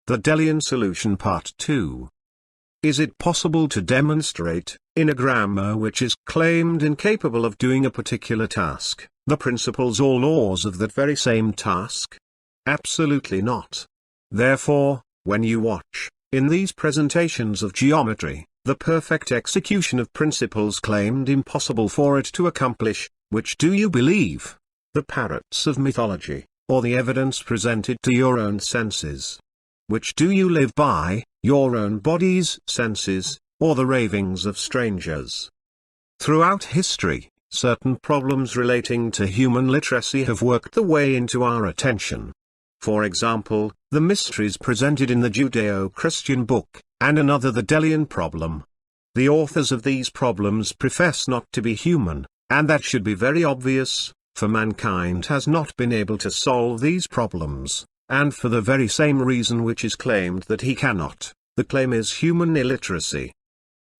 The Delian solution part 2. Is it possible to demonstrate, in a grammar which is claimed incapable of doing a particular task, the principles or laws of that very same task? Absolutely not. Therefore, when you watch, in these presentations of geometry, the perfect execution of principles claimed impossible for it to accomplish, which do you believe? The parrots of mythology, or the evidence presented to your own senses? Which do you live by, your own body's senses, or the ravings of strangers? Throughout history, certain problems relating to human literacy have worked their way into our attention. For example, the mysteries presented in the Judeo-Christian book, and another the Delian problem. The authors of these problems profess not to be human, and that should be very obvious, for mankind has not been able to solve these problems, and for the very same reason which is claimed that he cannot. The claim is human illiteracy.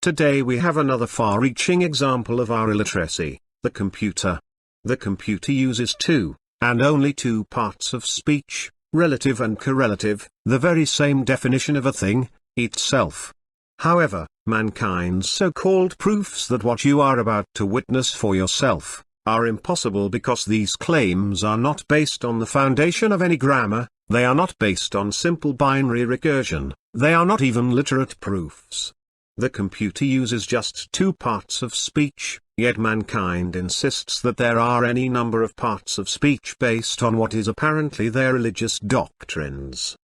Today we have another far-reaching example of our illiteracy, the computer. The computer uses two, and only two parts of speech, relative and correlative, the very same definition of a thing, itself. However, mankind's so-called proofs that what you are about to witness for yourself, are impossible because these claims are not based on the foundation of any grammar, they are not based on simple binary recursion, they are not even literate proofs. The computer uses just two parts of speech, yet mankind insists that there are any number of parts of speech based on what is apparently their religious doctrines.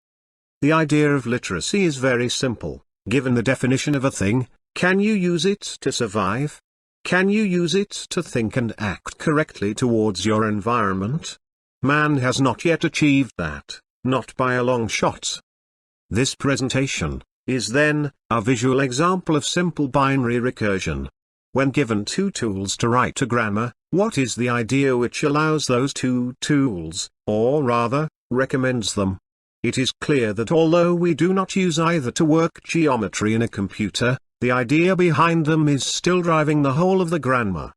The idea of literacy is very simple. Given the definition of a thing, can you use it to survive? Can you use it to think and act correctly towards your environment? Man has not yet achieved that, not by a long shot. This presentation is then a visual example of simple binary recursion. When given two tools to write a grammar, what is the idea which allows those two tools, or rather, recommends them? It is clear that although we do not use either to work geometry in a computer, the idea behind them is still driving the whole of the grammar.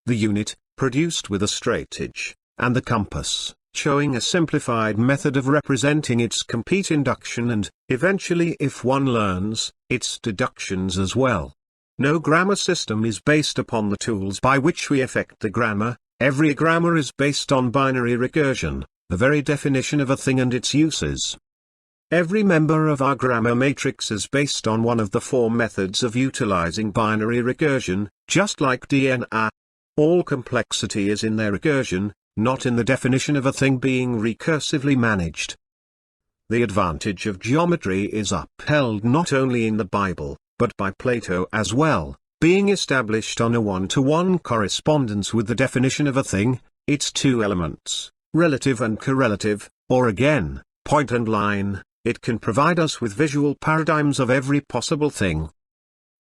The unit, produced with a straightedge, and the compass, showing a simplified method of representing its complete induction and, eventually if one learns, its deductions as well. No grammar system is based upon the tools by which we effect the grammar. Every grammar is based on binary recursion, the very definition of a thing and its uses. Every member of our grammar matrix is based on one of the four methods of utilizing binary recursion, just like DNA. All complexity is in their recursion, not in the definition of a thing being recursively managed. The advantage of geometry is upheld not only in the Bible, but by Plato as well, being established on a one-to-one correspondence with the definition of a thing, its two elements, relative and correlative, or again, point and line. It can provide us with visual paradigms of every possible thing.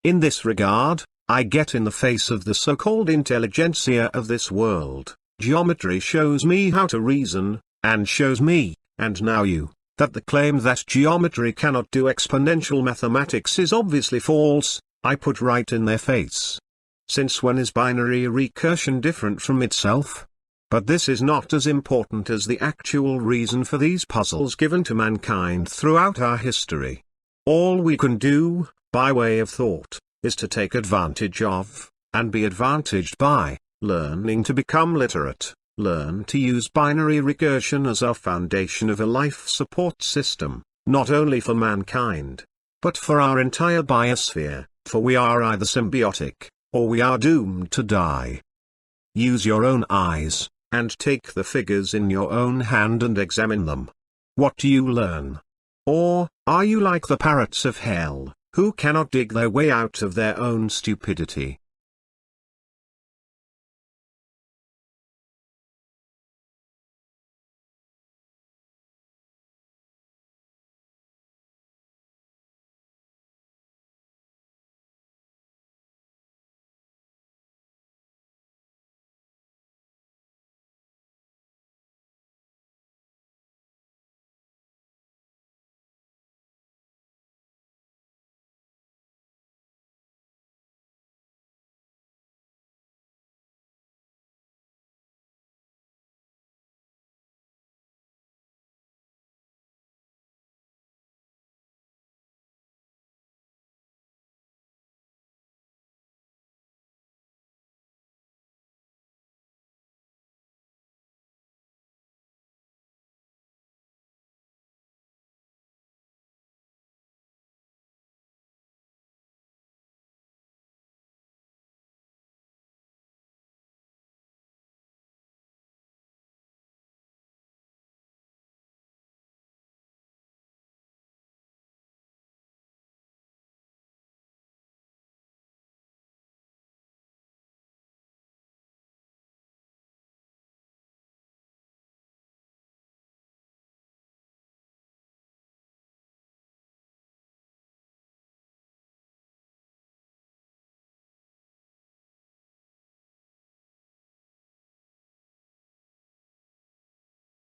In this regard, I get in the face of the so-called intelligentsia of this world. Geometry shows me how to reason, and shows me, and now you, that the claim that geometry cannot do exponential mathematics is obviously false. I put right in their face. Since when is binary recursion different from itself? But this is not as important as the actual reason for these puzzles given to mankind throughout our history. All we can do, by way of thought, is to take advantage of, and be advantaged by, learning to become literate, learn to use binary recursion as our foundation of a life support system, not only for mankind, but for our entire biosphere, for we are either symbiotic, or we are doomed to die. Use your own eyes, and take the figures in your own hand and examine them. What do you learn? Or, are you like the parrots of hell, who cannot dig their way out of their own stupidity?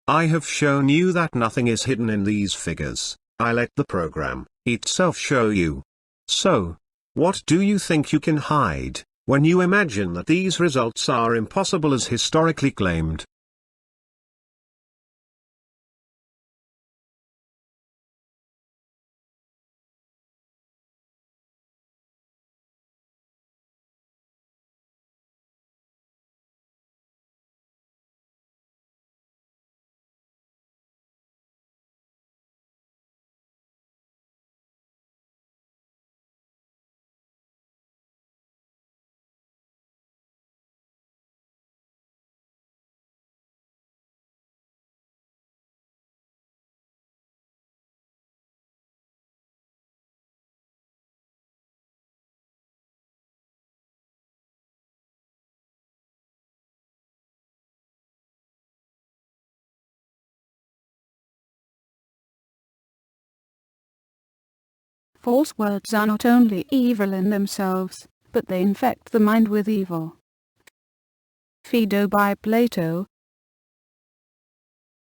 I have shown you that nothing is hidden in these figures. I let the program itself show you. So, what do you think you can hide, when you imagine that these results are impossible as historically claimed? False words are not only evil in themselves, but they infect the mind with evil. Phaedo by Plato,